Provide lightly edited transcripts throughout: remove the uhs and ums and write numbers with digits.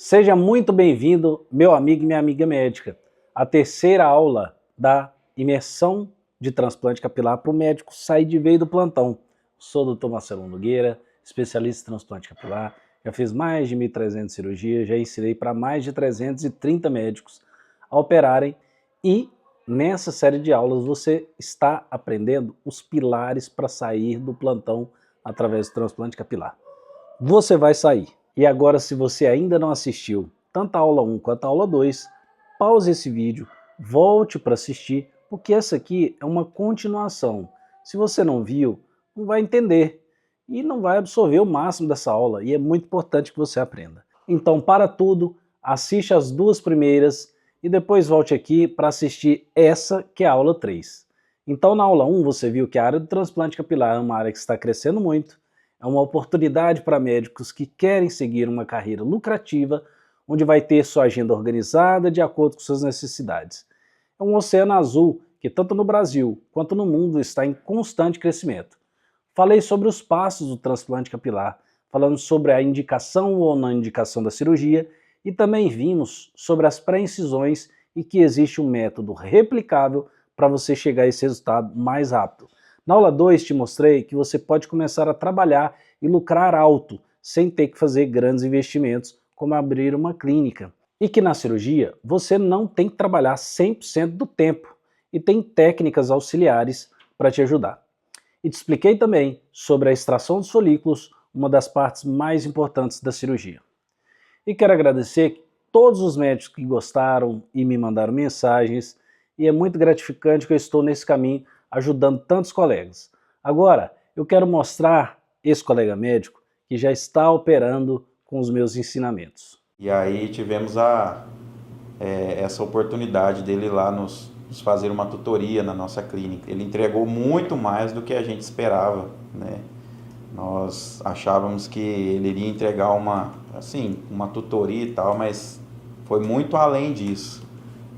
Seja muito bem-vindo, meu amigo e minha amiga médica, à terceira aula da imersão de transplante capilar para o médico sair de vez do plantão. Sou o Dr. Marcelo Nogueira, especialista em transplante capilar, já fiz mais de 1.300 cirurgias, já ensinei para mais de 330 médicos a operarem e nessa série de aulas você está aprendendo os pilares para sair do plantão através do transplante capilar. Você vai sair. E agora, se você ainda não assistiu tanto a aula 1 quanto a aula 2, pause esse vídeo, volte para assistir, porque essa aqui é uma continuação. Se você não viu, não vai entender e não vai absorver o máximo dessa aula, e é muito importante que você aprenda. Então, para tudo, assiste as duas primeiras e depois volte aqui para assistir essa que é a aula 3. Então, na aula 1, você viu que a área do transplante capilar é uma área que está crescendo muito. É uma oportunidade para médicos que querem seguir uma carreira lucrativa, onde vai ter sua agenda organizada de acordo com suas necessidades. É um oceano azul que tanto no Brasil quanto no mundo está em constante crescimento. Falei sobre os passos do transplante capilar, falando sobre a indicação ou não indicação da cirurgia e também vimos sobre as pré-incisões e que existe um método replicável para você chegar a esse resultado mais rápido. Na aula 2 te mostrei que você pode começar a trabalhar e lucrar alto, sem ter que fazer grandes investimentos, como abrir uma clínica. E que na cirurgia você não tem que trabalhar 100% do tempo e tem técnicas auxiliares para te ajudar. E te expliquei também sobre a extração dos folículos, uma das partes mais importantes da cirurgia. E quero agradecer todos os médicos que gostaram e me mandaram mensagens, e é muito gratificante que eu estou nesse caminho ajudando tantos colegas. Agora, eu quero mostrar esse colega médico que já está operando com os meus ensinamentos. E aí tivemos essa oportunidade dele ir lá nos fazer uma tutoria na nossa clínica. Ele entregou muito mais do que a gente esperava, né? Nós achávamos que ele iria entregar uma tutoria e tal, mas foi muito além disso.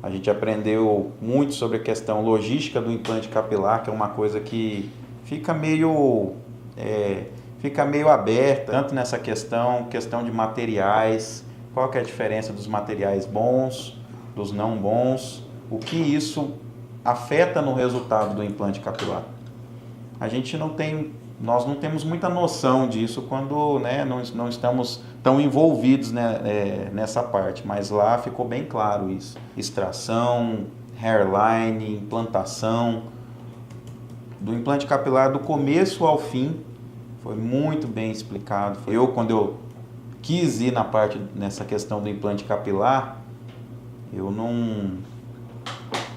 A gente aprendeu muito sobre a questão logística do implante capilar, que é uma coisa que fica meio aberta, tanto nessa questão de materiais, qual que é a diferença dos materiais bons, dos não bons, o que isso afeta no resultado do implante capilar. Nós não temos muita noção disso quando, né, não estamos tão envolvidos, né, nessa parte, mas lá ficou bem claro isso. Extração, hairline, implantação, do implante capilar do começo ao fim, foi muito bem explicado. Quando eu quis ir nessa questão do implante capilar,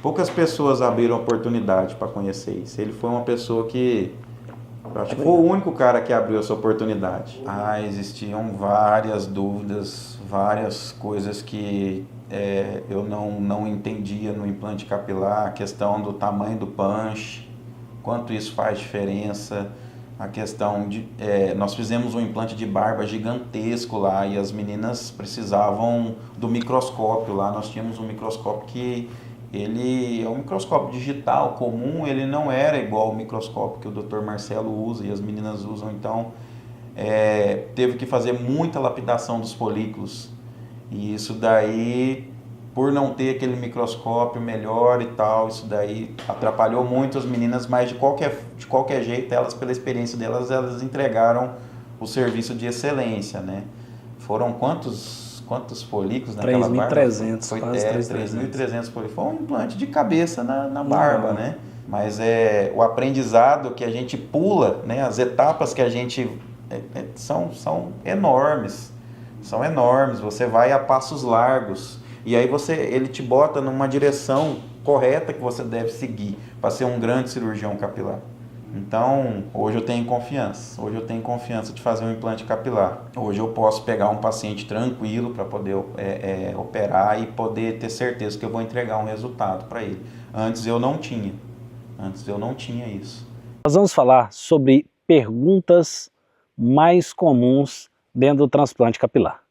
poucas pessoas abriram oportunidade para conhecer isso. Ele foi uma pessoa que acho que foi o único cara que abriu essa oportunidade. Existiam várias dúvidas, várias coisas que eu não entendia no implante capilar, a questão do tamanho do punch, quanto isso faz diferença, a questão de... nós fizemos um implante de barba gigantesco lá e as meninas precisavam do microscópio lá. Nós tínhamos um microscópio que ele é um microscópio digital comum, ele não era igual ao microscópio que o Dr. Marcelo usa e as meninas usam, então teve que fazer muita lapidação dos folículos. E isso daí, por não ter aquele microscópio melhor e tal, isso daí atrapalhou muito as meninas, mas de qualquer jeito, elas, pela experiência delas, elas entregaram o serviço de excelência, né? Foram quantos folículos naquela barba? 3.300, quase 3.300 folículos. Foi um implante de cabeça na barba, né? Mas o aprendizado que a gente pula, né? As etapas que a gente... são enormes. São enormes. Você vai a passos largos. E aí ele te bota numa direção correta que você deve seguir para ser um grande cirurgião capilar. Então, hoje eu tenho confiança de fazer um implante capilar. Hoje eu posso pegar um paciente tranquilo para poder operar e poder ter certeza que eu vou entregar um resultado para ele. Antes eu não tinha isso. Nós vamos falar sobre perguntas mais comuns dentro do transplante capilar.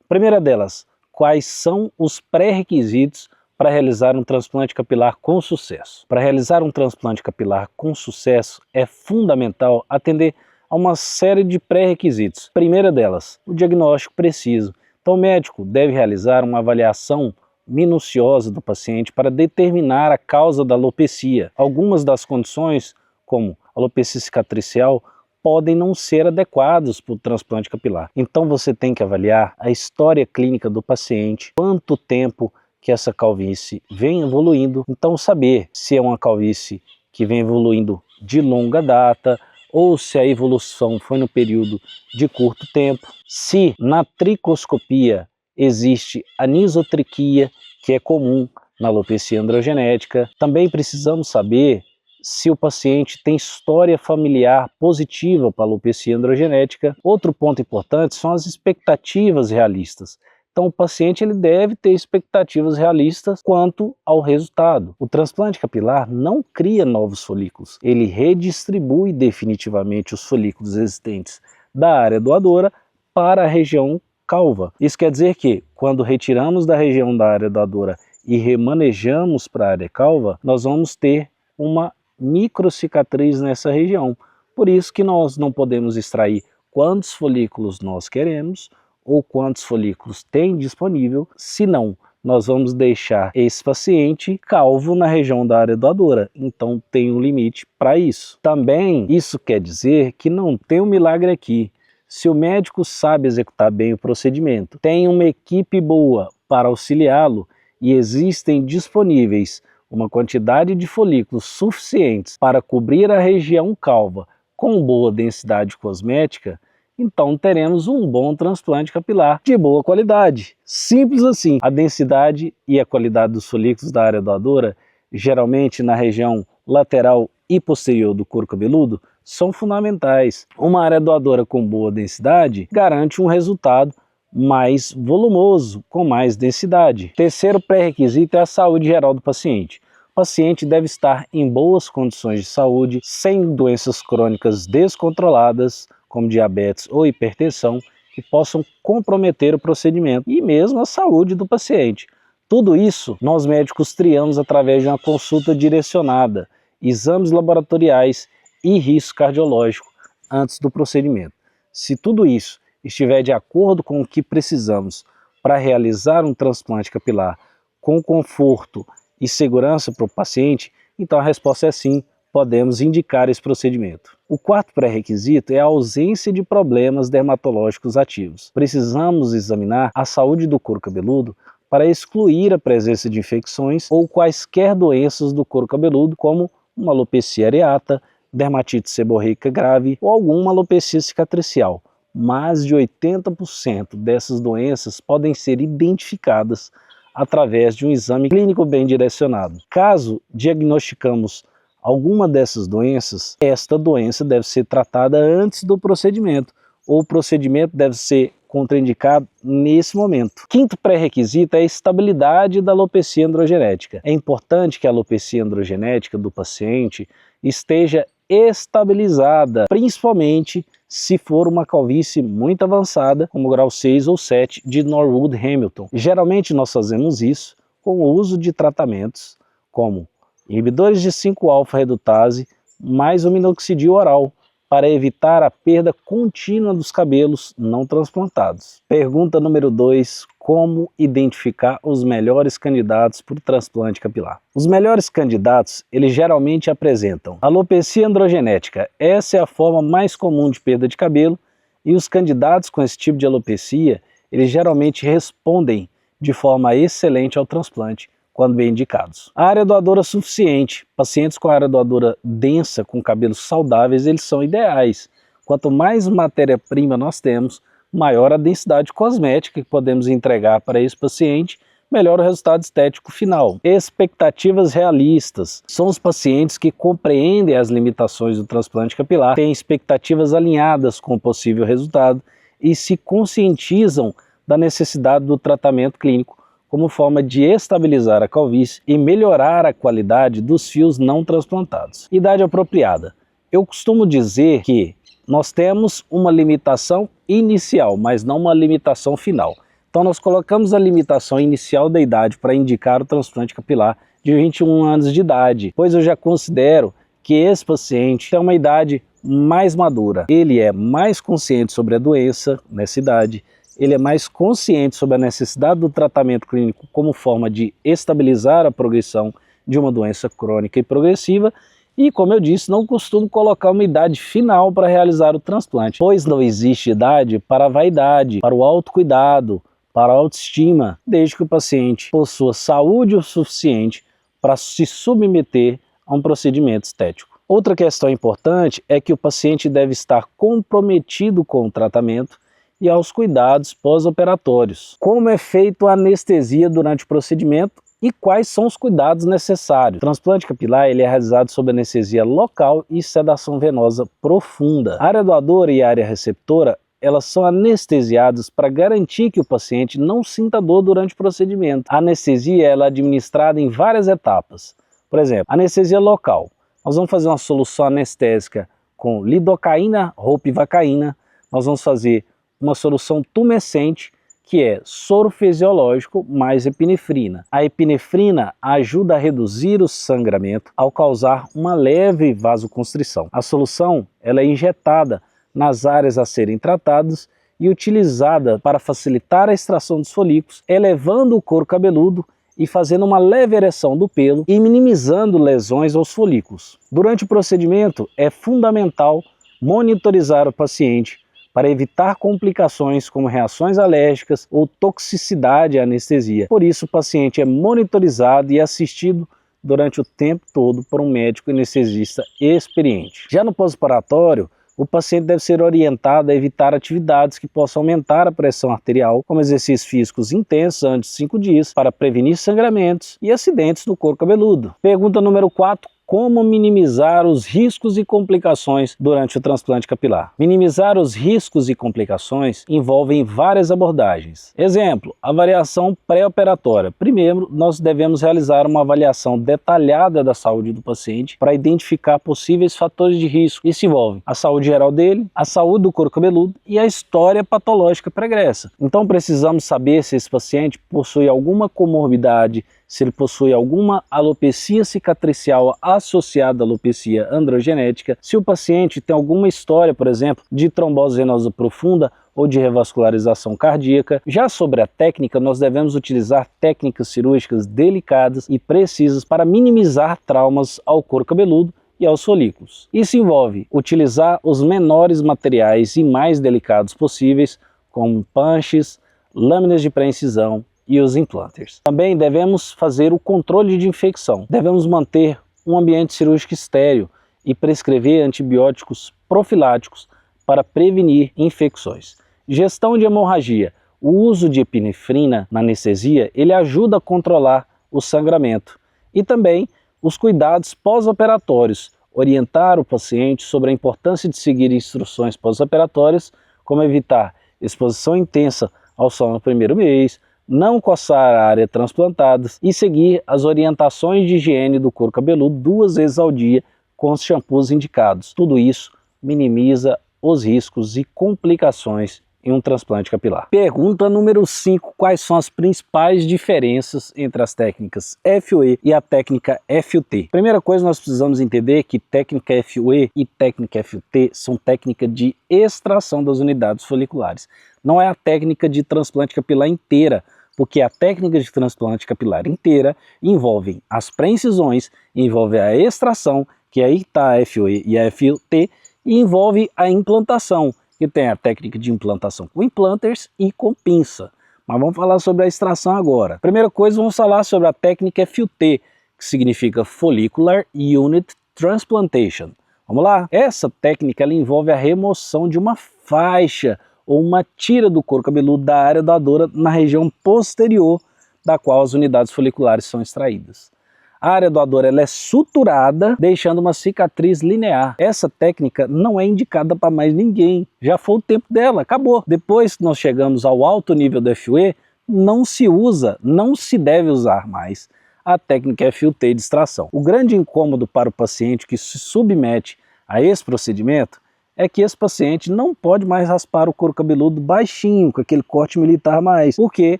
A primeira delas, quais são os pré-requisitos para realizar um transplante capilar com sucesso? Para realizar um transplante capilar com sucesso, é fundamental atender a uma série de pré-requisitos. Primeira delas, o diagnóstico preciso. Então o médico deve realizar uma avaliação minuciosa do paciente para determinar a causa da alopecia. Algumas das condições, como alopecia cicatricial, podem não ser adequados para o transplante capilar. Então você tem que avaliar a história clínica do paciente, quanto tempo que essa calvície vem evoluindo. Então saber se é uma calvície que vem evoluindo de longa data ou se a evolução foi no período de curto tempo. Se na tricoscopia existe anisotriquia, que é comum na alopecia androgenética. Também precisamos saber se o paciente tem história familiar positiva para a alopecia androgenética. Outro ponto importante são as expectativas realistas. Então o paciente ele deve ter expectativas realistas quanto ao resultado. O transplante capilar não cria novos folículos, ele redistribui definitivamente os folículos existentes da área doadora para a região calva. Isso quer dizer que quando retiramos da região da área doadora e remanejamos para a área calva, nós vamos ter uma microcicatriz nessa região. Por isso que nós não podemos extrair quantos folículos nós queremos ou quantos folículos tem disponível, senão nós vamos deixar esse paciente calvo na região da área doadora. Então tem um limite para isso. Também isso quer dizer que não tem um milagre aqui. Se o médico sabe executar bem o procedimento, tem uma equipe boa para auxiliá-lo e existem disponíveis uma quantidade de folículos suficientes para cobrir a região calva com boa densidade cosmética, então teremos um bom transplante capilar de boa qualidade. Simples assim. A densidade e a qualidade dos folículos da área doadora, geralmente na região lateral e posterior do couro cabeludo, são fundamentais. Uma área doadora com boa densidade garante um resultado mais volumoso, com mais densidade. Terceiro pré-requisito é a saúde geral do paciente. O paciente deve estar em boas condições de saúde, sem doenças crônicas descontroladas, como diabetes ou hipertensão, que possam comprometer o procedimento e mesmo a saúde do paciente. Tudo isso nós médicos triamos através de uma consulta direcionada, exames laboratoriais e risco cardiológico antes do procedimento. Se tudo isso estiver de acordo com o que precisamos para realizar um transplante capilar com conforto e segurança para o paciente, então a resposta é sim, podemos indicar esse procedimento. O quarto pré-requisito é a ausência de problemas dermatológicos ativos. Precisamos examinar a saúde do couro cabeludo para excluir a presença de infecções ou quaisquer doenças do couro cabeludo, como uma alopecia areata, dermatite seborreica grave ou alguma alopecia cicatricial. Mais de 80% dessas doenças podem ser identificadas através de um exame clínico bem direcionado. Caso diagnosticamos alguma dessas doenças, esta doença deve ser tratada antes do procedimento, ou o procedimento deve ser contraindicado nesse momento. Quinto pré-requisito é a estabilidade da alopecia androgenética. É importante que a alopecia androgenética do paciente esteja estabilizada, principalmente se for uma calvície muito avançada, como grau 6 ou 7 de Norwood-Hamilton. Geralmente nós fazemos isso com o uso de tratamentos como inibidores de 5-alfa-redutase mais o minoxidil oral, para evitar a perda contínua dos cabelos não transplantados. Pergunta número 2. Como identificar os melhores candidatos para o transplante capilar? Os melhores candidatos, eles geralmente apresentam alopecia androgenética. Essa é a forma mais comum de perda de cabelo, e os candidatos com esse tipo de alopecia, eles geralmente respondem de forma excelente ao transplante, quando bem indicados. A área doadora suficiente. Pacientes com área doadora densa, com cabelos saudáveis, eles são ideais. Quanto mais matéria-prima nós temos, maior a densidade cosmética que podemos entregar para esse paciente, melhor o resultado estético final. Expectativas realistas. São os pacientes que compreendem as limitações do transplante capilar, têm expectativas alinhadas com o possível resultado e se conscientizam da necessidade do tratamento clínico como forma de estabilizar a calvície e melhorar a qualidade dos fios não transplantados. Idade apropriada. Eu costumo dizer que nós temos uma limitação inicial, mas não uma limitação final. Então nós colocamos a limitação inicial da idade para indicar o transplante capilar de 21 anos de idade, pois eu já considero que esse paciente tem uma idade mais madura. Ele é mais consciente sobre a doença nessa idade, ele é mais consciente sobre a necessidade do tratamento clínico como forma de estabilizar a progressão de uma doença crônica e progressiva e, como eu disse, não costumo colocar uma idade final para realizar o transplante, pois não existe idade para a vaidade, para o autocuidado, para a autoestima, desde que o paciente possua saúde o suficiente para se submeter a um procedimento estético. Outra questão importante é que o paciente deve estar comprometido com o tratamento e aos cuidados pós-operatórios. Como é feita a anestesia durante o procedimento e quais são os cuidados necessários. O transplante capilar ele é realizado sob anestesia local e sedação venosa profunda. A área doadora e a área receptora elas são anestesiadas para garantir que o paciente não sinta dor durante o procedimento. A anestesia ela é administrada em várias etapas. Por exemplo, anestesia local. Nós vamos fazer uma solução anestésica com lidocaína, ropivacaína. Nós vamos fazer uma solução tumescente, que é soro fisiológico mais epinefrina. A epinefrina ajuda a reduzir o sangramento ao causar uma leve vasoconstrição. A solução ela é injetada nas áreas a serem tratadas e utilizada para facilitar a extração dos folículos, elevando o couro cabeludo e fazendo uma leve ereção do pelo e minimizando lesões aos folículos. Durante o procedimento é fundamental monitorizar o paciente para evitar complicações como reações alérgicas ou toxicidade à anestesia. Por isso o paciente é monitorizado e assistido durante o tempo todo por um médico anestesista experiente. Já no pós-operatório, o paciente deve ser orientado a evitar atividades que possam aumentar a pressão arterial, como exercícios físicos intensos antes de 5 dias, para prevenir sangramentos e acidentes do couro cabeludo. Pergunta número 4. Como minimizar os riscos e complicações durante o transplante capilar? Minimizar os riscos e complicações envolvem várias abordagens. Exemplo, avaliação pré-operatória. Primeiro, nós devemos realizar uma avaliação detalhada da saúde do paciente para identificar possíveis fatores de risco. Isso envolve a saúde geral dele, a saúde do couro cabeludo e a história patológica pregressa. Então precisamos saber se esse paciente possui alguma comorbidade, se ele possui alguma alopecia cicatricial associada à alopecia androgenética, se o paciente tem alguma história, por exemplo, de trombose venosa profunda ou de revascularização cardíaca. Já sobre a técnica, nós devemos utilizar técnicas cirúrgicas delicadas e precisas para minimizar traumas ao couro cabeludo e aos folículos. Isso envolve utilizar os menores materiais e mais delicados possíveis, como punches, lâminas de pré-incisão e os implanters. Também devemos fazer o controle de infecção. Devemos manter um ambiente cirúrgico estéril e prescrever antibióticos profiláticos para prevenir infecções. Gestão de hemorragia. O uso de epinefrina na anestesia, ele ajuda a controlar o sangramento. E também os cuidados pós-operatórios. Orientar o paciente sobre a importância de seguir instruções pós-operatórias, como evitar exposição intensa ao sol no primeiro mês, não coçar a área transplantada e seguir as orientações de higiene do couro cabeludo 2 vezes ao dia com os shampoos indicados. Tudo isso minimiza os riscos e complicações em um transplante capilar. Pergunta número 5. Quais são as principais diferenças entre as técnicas FUE e a técnica FUT? Primeira coisa, nós precisamos entender que técnica FUE e técnica FUT são técnicas de extração das unidades foliculares. Não é a técnica de transplante capilar inteira, porque a técnica de transplante capilar inteira envolve as pré-incisões, envolve a extração, que aí está a FUE e a FUT, e envolve a implantação, que tem a técnica de implantação com implanters e com pinça. Mas vamos falar sobre a extração agora. Primeira coisa, vamos falar sobre a técnica FUT, que significa Follicular Unit Transplantation. Vamos lá? Essa técnica ela envolve a remoção de uma faixa ou uma tira do couro cabeludo da área doadora na região posterior da qual as unidades foliculares são extraídas. A área doadora ela é suturada, deixando uma cicatriz linear. Essa técnica não é indicada para mais ninguém. Já foi o tempo dela, acabou. Depois que nós chegamos ao alto nível do FUE, não se usa, não se deve usar mais a técnica FUT de extração. O grande incômodo para o paciente que se submete a esse procedimento é que esse paciente não pode mais raspar o couro cabeludo baixinho, com aquele corte militar mais, porque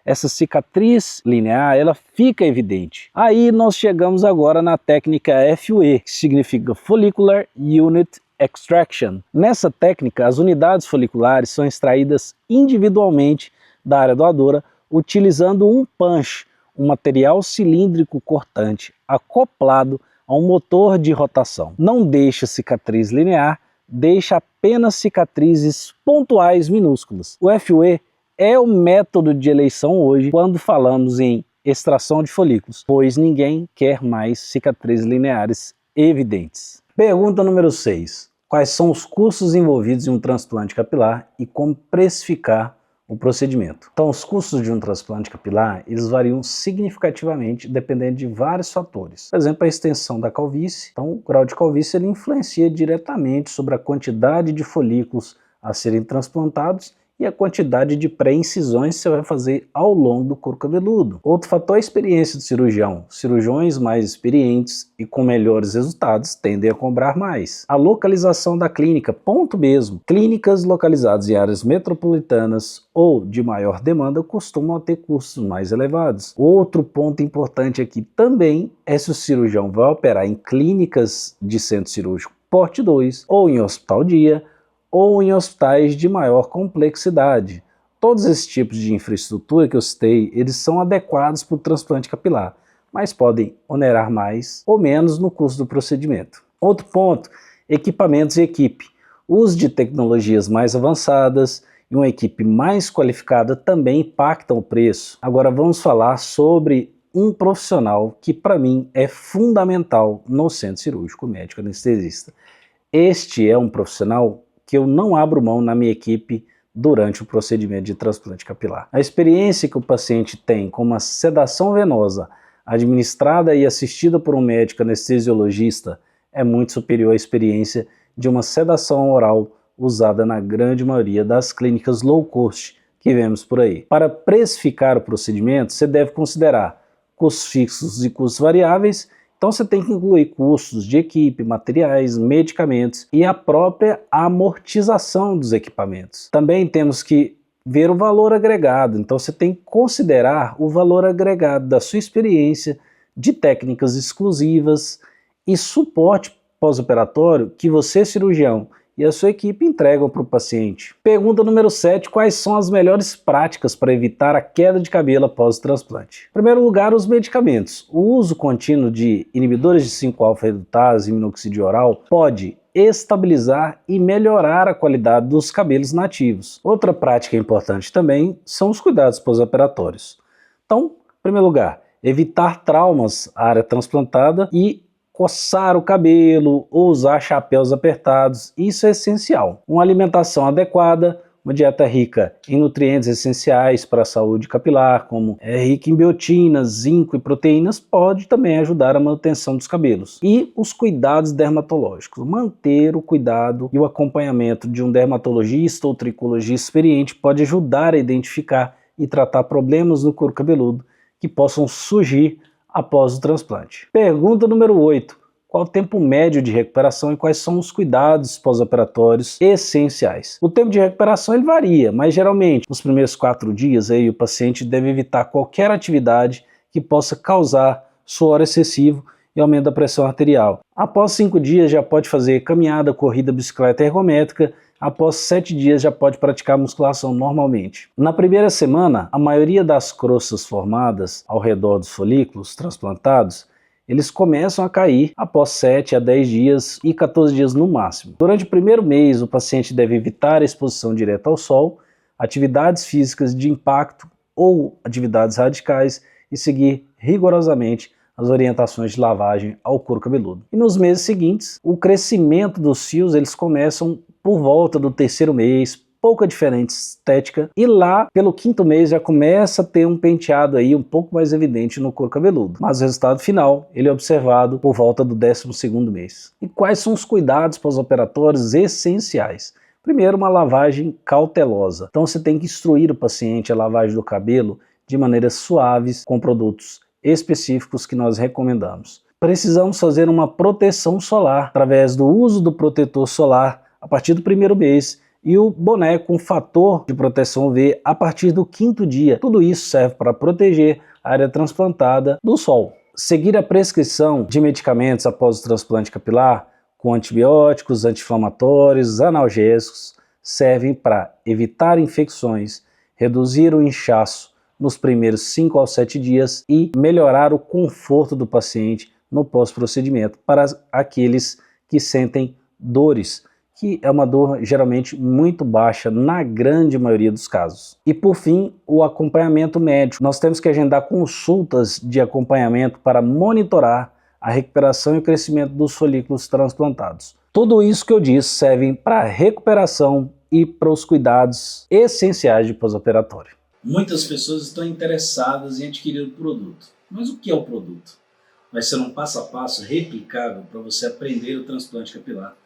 essa cicatriz linear, ela fica evidente. Aí nós chegamos agora na técnica FUE, que significa Follicular Unit extraction. Nessa técnica, as unidades foliculares são extraídas individualmente da área doadora utilizando um punch, um material cilíndrico cortante acoplado a um motor de rotação. Não deixa cicatriz linear, deixa apenas cicatrizes pontuais minúsculas. O FUE é o método de eleição hoje quando falamos em extração de folículos, pois ninguém quer mais cicatrizes lineares evidentes. Pergunta número 6. Quais são os custos envolvidos em um transplante capilar e como precificar o procedimento? Então, os custos de um transplante capilar, eles variam significativamente dependendo de vários fatores. Por exemplo, a extensão da calvície. Então, o grau de calvície ele influencia diretamente sobre a quantidade de folículos a serem transplantados e a quantidade de pré-incisões que você vai fazer ao longo do couro cabeludo. Outro fator é a experiência do cirurgião. Cirurgiões mais experientes e com melhores resultados tendem a cobrar mais. A localização da clínica, ponto mesmo. Clínicas localizadas em áreas metropolitanas ou de maior demanda costumam ter custos mais elevados. Outro ponto importante aqui também é se o cirurgião vai operar em clínicas de centro cirúrgico porte 2 ou em hospital dia, ou em hospitais de maior complexidade. Todos esses tipos de infraestrutura que eu citei, eles são adequados para o transplante capilar, mas podem onerar mais ou menos no custo do procedimento. Outro ponto, equipamentos e equipe. O uso de tecnologias mais avançadas e uma equipe mais qualificada também impactam o preço. Agora vamos falar sobre um profissional que para mim é fundamental no centro cirúrgico médico anestesista. Este é um profissional que eu não abro mão na minha equipe durante o procedimento de transplante capilar. A experiência que o paciente tem com uma sedação venosa administrada e assistida por um médico anestesiologista é muito superior à experiência de uma sedação oral usada na grande maioria das clínicas low cost que vemos por aí. Para precificar o procedimento, você deve considerar custos fixos e custos variáveis. Então você tem que incluir custos de equipe, materiais, medicamentos e a própria amortização dos equipamentos. Também temos que ver o valor agregado, então você tem que considerar o valor agregado da sua experiência, de técnicas exclusivas e suporte pós-operatório que você, cirurgião, e a sua equipe entregam para o paciente. Pergunta número 7. Quais são as melhores práticas para evitar a queda de cabelo após o transplante? Em primeiro lugar, os medicamentos. O uso contínuo de inibidores de 5-alfa-redutase e minoxidil oral pode estabilizar e melhorar a qualidade dos cabelos nativos. Outra prática importante também são os cuidados pós-operatórios. Então, em primeiro lugar, evitar traumas à área transplantada e coçar o cabelo ou usar chapéus apertados, isso é essencial. Uma alimentação adequada, uma dieta rica em nutrientes essenciais para a saúde capilar, como rica em biotinas, zinco e proteínas, pode também ajudar a manutenção dos cabelos. E os cuidados dermatológicos. Manter o cuidado e o acompanhamento de um dermatologista ou tricologista experiente pode ajudar a identificar e tratar problemas no couro cabeludo que possam surgir após o transplante. Pergunta número 8. Qual o tempo médio de recuperação e quais são os cuidados pós-operatórios essenciais? O tempo de recuperação ele varia, mas geralmente nos primeiros 4 dias aí, o paciente deve evitar qualquer atividade que possa causar suor excessivo e aumento da pressão arterial. Após 5 dias já pode fazer caminhada, corrida, bicicleta ergométrica. Após 7 dias já pode praticar musculação normalmente. Na primeira semana, a maioria das crostas formadas ao redor dos folículos transplantados, eles começam a cair após 7 a 10 dias e 14 dias no máximo. Durante o primeiro mês, o paciente deve evitar a exposição direta ao sol, atividades físicas de impacto ou atividades radicais e seguir rigorosamente as orientações de lavagem ao couro cabeludo. E nos meses seguintes, o crescimento dos fios eles começam por volta do 3º mês, pouca diferença estética, e lá pelo 5º mês já começa a ter um penteado aí um pouco mais evidente no couro cabeludo. Mas o resultado final ele é observado por volta do 12º mês. E quais são os cuidados pós-operatórios essenciais? Primeiro, uma lavagem cautelosa. Então você tem que instruir o paciente a lavagem do cabelo de maneiras suaves, com produtos específicos que nós recomendamos. Precisamos fazer uma proteção solar através do uso do protetor solar a partir do 1º mês e o boné com fator de proteção UV a partir do 5º dia. Tudo isso serve para proteger a área transplantada do sol. Seguir a prescrição de medicamentos após o transplante capilar com antibióticos, anti-inflamatórios, analgésicos, servem para evitar infecções, reduzir o inchaço nos primeiros 5 aos 7 dias e melhorar o conforto do paciente no pós-procedimento para aqueles que sentem dores, que é uma dor geralmente muito baixa na grande maioria dos casos. E por fim, o acompanhamento médico. Nós temos que agendar consultas de acompanhamento para monitorar a recuperação e o crescimento dos folículos transplantados. Tudo isso que eu disse serve para a recuperação e para os cuidados essenciais de pós-operatório. Muitas pessoas estão interessadas em adquirir o produto. Mas o que é o produto? Vai ser um passo a passo replicável para você aprender o transplante capilar.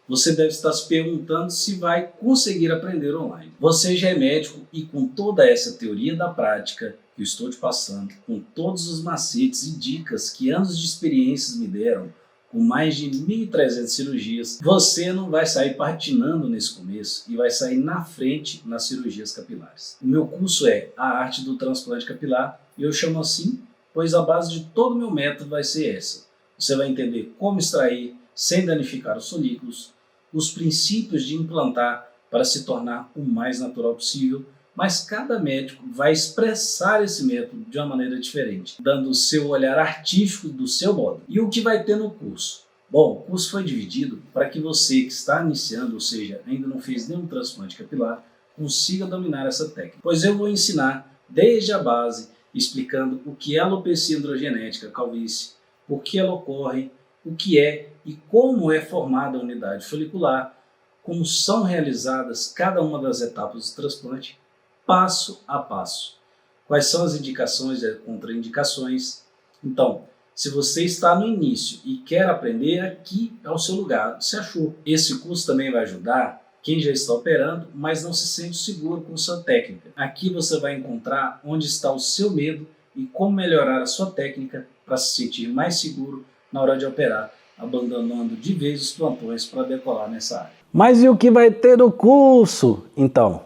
Você deve estar se perguntando se vai conseguir aprender online. Você já é médico e com toda essa teoria da prática que eu estou te passando, com todos os macetes e dicas que anos de experiências me deram, com mais de 1.300 cirurgias, você não vai sair patinando nesse começo e vai sair na frente nas cirurgias capilares. O meu curso é A Arte do Transplante Capilar e eu chamo assim, pois a base de todo o meu método vai ser essa. Você vai entender como extrair sem danificar os folículos, os princípios de implantar para se tornar o mais natural possível, mas cada médico vai expressar esse método de uma maneira diferente, dando o seu olhar artístico do seu modo. E o que vai ter no curso? Bom, o curso foi dividido para que você que está iniciando, ou seja, ainda não fez nenhum transplante capilar, consiga dominar essa técnica. Pois eu vou ensinar desde a base, explicando o que é alopecia androgenética, calvície, por que ela ocorre, o que é e como é formada a unidade folicular, como são realizadas cada uma das etapas do transplante, passo a passo. Quais são as indicações e contraindicações? Então, se você está no início e quer aprender, aqui é o seu lugar, se achou. Esse curso também vai ajudar quem já está operando, mas não se sente seguro com sua técnica. Aqui você vai encontrar onde está o seu medo e como melhorar a sua técnica para se sentir mais seguro na hora de operar, abandonando de vez os plantões para decolar nessa área. Mas e o que vai ter no curso? Então,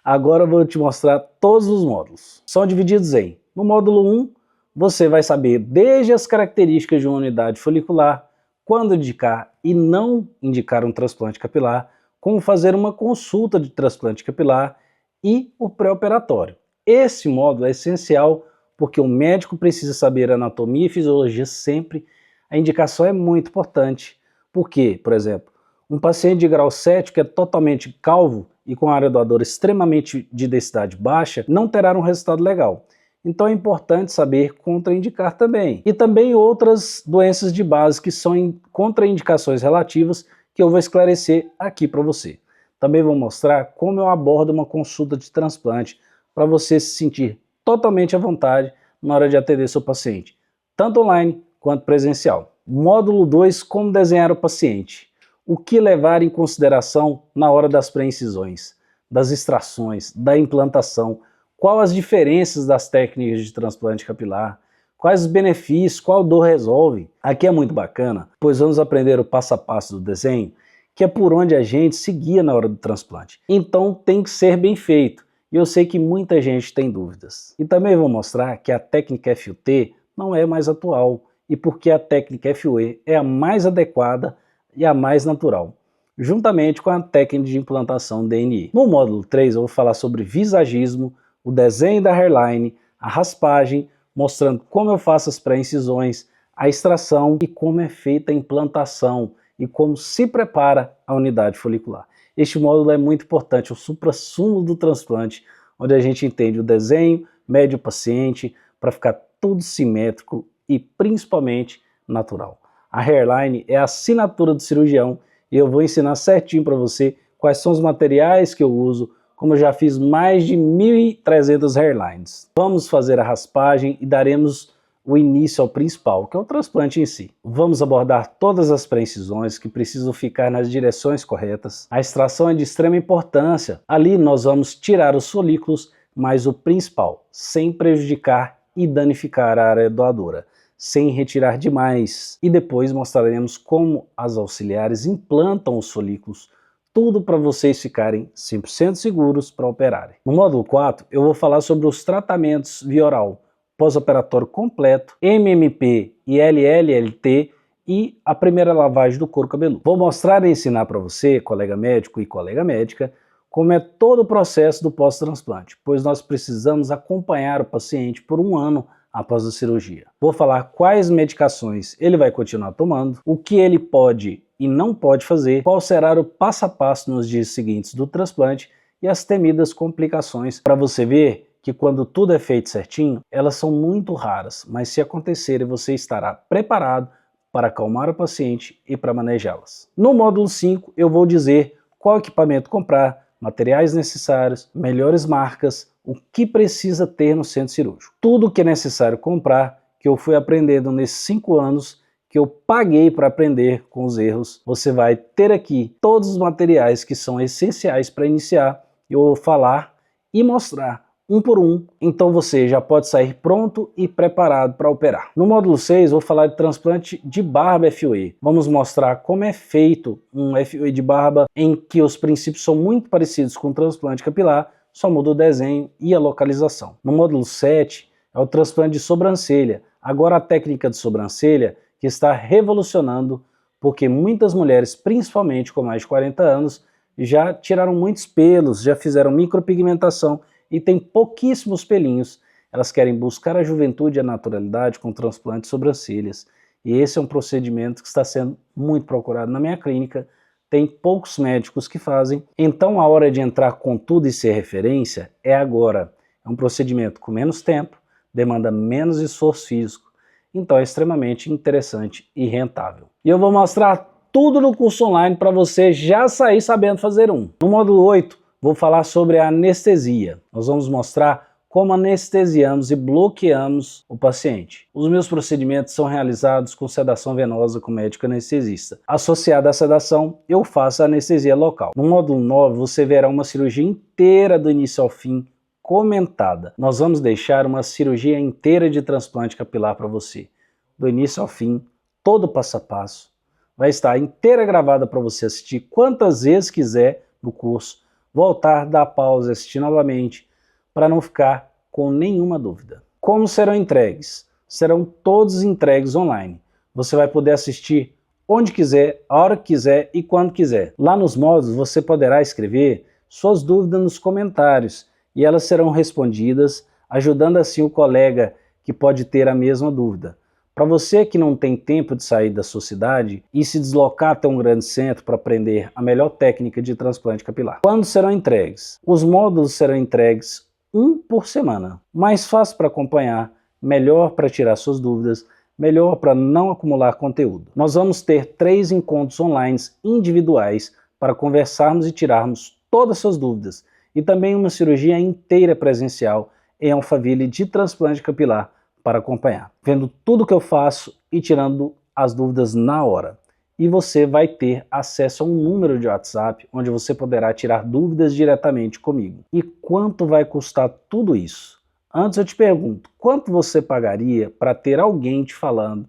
agora eu vou te mostrar todos os módulos. São divididos em, no módulo 1, você vai saber desde as características de uma unidade folicular, quando indicar e não indicar um transplante capilar, como fazer uma consulta de transplante capilar e o pré-operatório. Esse módulo é essencial porque o médico precisa saber anatomia e fisiologia sempre. A indicação é muito importante, porque, por exemplo, um paciente de grau 7 que é totalmente calvo e com área doadora extremamente de densidade baixa, não terá um resultado legal. Então é importante saber contraindicar também. E também outras doenças de base que são contraindicações relativas que eu vou esclarecer aqui para você. Também vou mostrar como eu abordo uma consulta de transplante para você se sentir totalmente à vontade na hora de atender seu paciente, tanto online quanto presencial. Módulo 2, como desenhar o paciente. O que levar em consideração na hora das pré-incisões, das extrações, da implantação, quais as diferenças das técnicas de transplante capilar, quais os benefícios, qual dor resolve. Aqui é muito bacana, pois vamos aprender o passo a passo do desenho, que é por onde a gente se guia na hora do transplante. Então tem que ser bem feito, e eu sei que muita gente tem dúvidas. E também vou mostrar que a técnica FUT não é mais atual, e porque a técnica FUE é a mais adequada e a mais natural, juntamente com a técnica de implantação DNI. No módulo 3 eu vou falar sobre visagismo, o desenho da hairline, a raspagem, mostrando como eu faço as pré-incisões, a extração e como é feita a implantação e como se prepara a unidade folicular. Este módulo é muito importante, o suprassumo do transplante, onde a gente entende o desenho, mede o paciente, para ficar tudo simétrico e principalmente natural. A hairline é a assinatura do cirurgião e eu vou ensinar certinho para você quais são os materiais que eu uso, como eu já fiz mais de 1.300 hairlines. Vamos fazer a raspagem e daremos o início ao principal, que é o transplante em si. Vamos abordar todas as pré-incisões que precisam ficar nas direções corretas. A extração é de extrema importância. Ali nós vamos tirar os folículos, mas o principal, sem prejudicar e danificar a área doadora, sem retirar demais. E depois mostraremos como as auxiliares implantam os folículos, tudo para vocês ficarem 100% seguros para operarem. No módulo 4 eu vou falar sobre os tratamentos via oral, pós-operatório completo, MMP e LLLT e a primeira lavagem do couro cabeludo. Vou mostrar e ensinar para você, colega médico e colega médica, como é todo o processo do pós-transplante, pois nós precisamos acompanhar o paciente por 1 ano após a cirurgia. Vou falar quais medicações ele vai continuar tomando, o que ele pode e não pode fazer, qual será o passo a passo nos dias seguintes do transplante e as temidas complicações, para você ver que quando tudo é feito certinho, elas são muito raras, mas se acontecerem você estará preparado para acalmar o paciente e para manejá-las. No módulo 5 eu vou dizer qual equipamento comprar, materiais necessários, melhores marcas, o que precisa ter no centro cirúrgico. Tudo que é necessário comprar, que eu fui aprendendo nesses 5 anos, que eu paguei para aprender com os erros, você vai ter aqui todos os materiais que são essenciais para iniciar. Eu vou falar e mostrar um por um, então você já pode sair pronto e preparado para operar. No módulo 6 vou falar de transplante de barba FUE. Vamos mostrar como é feito um FUE de barba, em que os princípios são muito parecidos com o transplante capilar, só muda o desenho e a localização. No módulo 7 é o transplante de sobrancelha. Agora a técnica de sobrancelha que está revolucionando, porque muitas mulheres, principalmente com mais de 40 anos, já tiraram muitos pelos, já fizeram micropigmentação e tem pouquíssimos pelinhos. Elas querem buscar a juventude e a naturalidade com transplante de sobrancelhas. E esse é um procedimento que está sendo muito procurado na minha clínica. Tem poucos médicos que fazem. Então a hora de entrar com tudo e ser referência é agora. É um procedimento com menos tempo, demanda menos esforço físico. Então é extremamente interessante e rentável. E eu vou mostrar tudo no curso online para você já sair sabendo fazer um. No módulo 8, vou falar sobre a anestesia. Nós vamos mostrar como anestesiamos e bloqueamos o paciente. Os meus procedimentos são realizados com sedação venosa com médico anestesista. Associado à sedação, eu faço a anestesia local. No módulo 9, você verá uma cirurgia inteira do início ao fim, comentada. Nós vamos deixar uma cirurgia inteira de transplante capilar para você. Do início ao fim, todo passo a passo. Vai estar inteira gravada para você assistir quantas vezes quiser no curso. Voltar, dar pausa, assistir novamente, para não ficar com nenhuma dúvida. Como serão entregues? Serão todos entregues online. Você vai poder assistir onde quiser, a hora que quiser e quando quiser. Lá nos módulos você poderá escrever suas dúvidas nos comentários e elas serão respondidas, ajudando assim o colega que pode ter a mesma dúvida. Para você que não tem tempo de sair da sua cidade e se deslocar até um grande centro para aprender a melhor técnica de transplante capilar. Quando serão entregues? Os módulos serão entregues 1 por semana. Mais fácil para acompanhar, melhor para tirar suas dúvidas, melhor para não acumular conteúdo. Nós vamos ter 3 encontros online individuais para conversarmos e tirarmos todas as suas dúvidas. E também uma cirurgia inteira presencial em Alphaville de transplante capilar, para acompanhar, vendo tudo que eu faço e tirando as dúvidas na hora. E você vai ter acesso a um número de WhatsApp, onde você poderá tirar dúvidas diretamente comigo. E quanto vai custar tudo isso? Antes eu te pergunto, quanto você pagaria para ter alguém te falando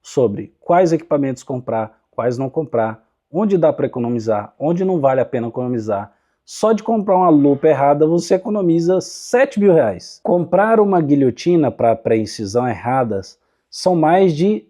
sobre quais equipamentos comprar, quais não comprar, onde dá para economizar, onde não vale a pena economizar? Só de comprar uma lupa errada você economiza R$7.000. Comprar uma guilhotina para pré-incisão erradas são mais de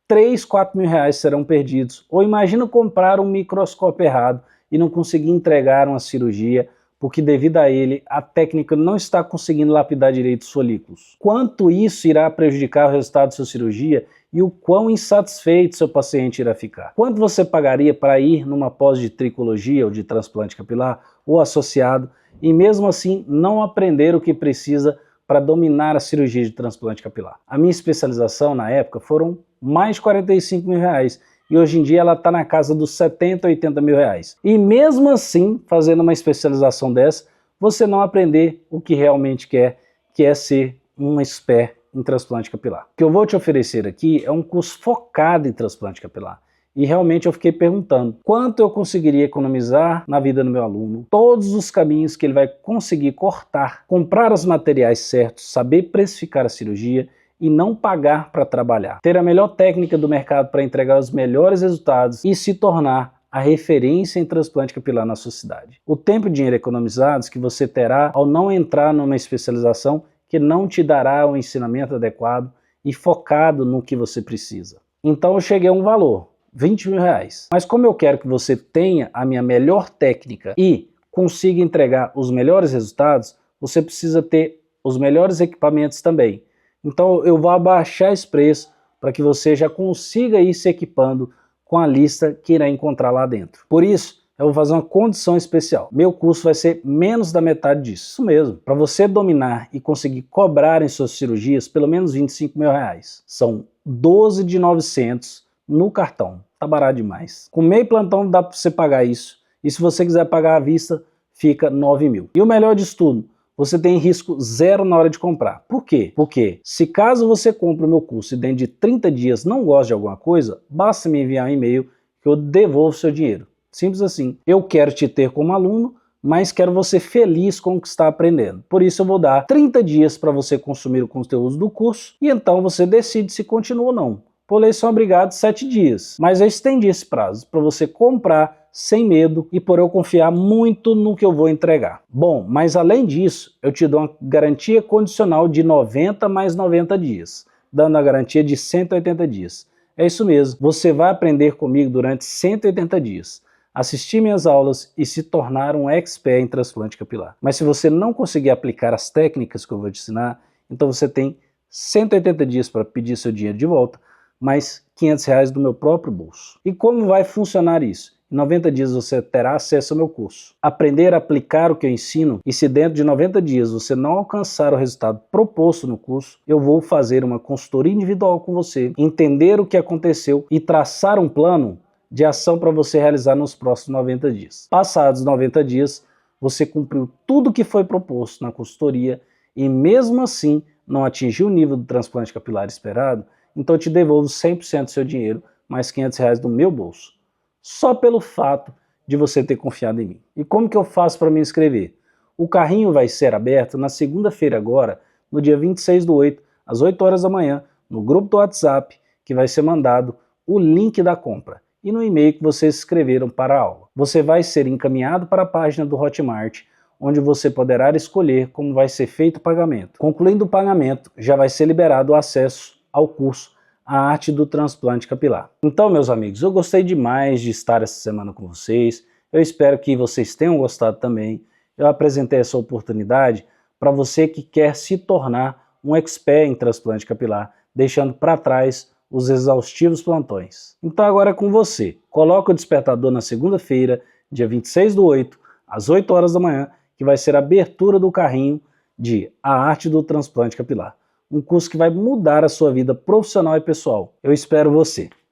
R$3.000, R$4.000 serão perdidos. Ou imagina comprar um microscópio errado e não conseguir entregar uma cirurgia porque devido a ele a técnica não está conseguindo lapidar direito os folículos. Quanto isso irá prejudicar o resultado da sua cirurgia e o quão insatisfeito seu paciente irá ficar. Quanto você pagaria para ir numa pós de tricologia ou de transplante capilar ou associado e mesmo assim não aprender o que precisa para dominar a cirurgia de transplante capilar? A minha especialização na época foram mais de R$45.000 e hoje em dia ela está na casa dos R$70, R$80.000. E mesmo assim, fazendo uma especialização dessa, você não aprender o que realmente quer, que é ser um expert em transplante capilar. O que eu vou te oferecer aqui é um curso focado em transplante capilar. E realmente eu fiquei perguntando quanto eu conseguiria economizar na vida do meu aluno, todos os caminhos que ele vai conseguir cortar, comprar os materiais certos, saber precificar a cirurgia e não pagar para trabalhar, ter a melhor técnica do mercado para entregar os melhores resultados e se tornar a referência em transplante capilar na sua cidade. O tempo e dinheiro economizados que você terá ao não entrar numa especialização que não te dará o ensinamento adequado e focado no que você precisa. Então eu cheguei a um valor, R$20.000. Mas como eu quero que você tenha a minha melhor técnica e consiga entregar os melhores resultados, você precisa ter os melhores equipamentos também. Então eu vou abaixar esse preço para que você já consiga ir se equipando com a lista que irá encontrar lá dentro. Por isso, eu vou fazer uma condição especial. Meu curso vai ser menos da metade disso. Isso mesmo. Para você dominar e conseguir cobrar em suas cirurgias pelo menos R$25.000. São 12 de 900 no cartão. Tá barato demais. Com meio plantão dá para você pagar isso. E se você quiser pagar à vista, fica 9.000. E o melhor disso tudo, você tem risco zero na hora de comprar. Por quê? Porque se caso você compre o meu curso e dentro de 30 dias não gosta de alguma coisa, basta me enviar um e-mail que eu devolvo seu dinheiro. Simples assim. Eu quero te ter como aluno, mas quero você feliz com o que está aprendendo. Por isso eu vou dar 30 dias para você consumir o conteúdo do curso e então você decide se continua ou não. Por lei são obrigados 7 dias, mas eu estendi esse prazo para você comprar sem medo e por eu confiar muito no que eu vou entregar. Bom, mas além disso, eu te dou uma garantia condicional de 90 mais 90 dias, dando a garantia de 180 dias. É isso mesmo, você vai aprender comigo durante 180 dias, assistir minhas aulas e se tornar um expert em transplante capilar. Mas se você não conseguir aplicar as técnicas que eu vou te ensinar, então você tem 180 dias para pedir seu dinheiro de volta, mais R$500 do meu próprio bolso. E como vai funcionar isso? Em 90 dias você terá acesso ao meu curso. Aprender a aplicar o que eu ensino, e se dentro de 90 dias você não alcançar o resultado proposto no curso, eu vou fazer uma consultoria individual com você, entender o que aconteceu e traçar um plano de ação para você realizar nos próximos 90 dias. Passados 90 dias, você cumpriu tudo o que foi proposto na consultoria e mesmo assim não atingiu o nível do transplante capilar esperado, então eu te devolvo 100% do seu dinheiro, mais R$500 do meu bolso. Só pelo fato de você ter confiado em mim. E como que eu faço para me inscrever? O carrinho vai ser aberto na segunda-feira agora, no dia 26/8, às 8 horas da manhã, no grupo do WhatsApp, que vai ser mandado o link da compra e no e-mail que vocês escreveram para a aula. Você vai ser encaminhado para a página do Hotmart, onde você poderá escolher como vai ser feito o pagamento. Concluindo o pagamento, já vai ser liberado o acesso ao curso A Arte do Transplante Capilar. Então, meus amigos, eu gostei demais de estar essa semana com vocês. Eu espero que vocês tenham gostado também. Eu apresentei essa oportunidade para você que quer se tornar um expert em transplante capilar, deixando para trás os exaustivos plantões. Então agora é com você. Coloca o despertador na segunda-feira, dia 26/8, às 8 horas da manhã, que vai ser a abertura do carrinho de A Arte do Transplante Capilar. Um curso que vai mudar a sua vida profissional e pessoal. Eu espero você.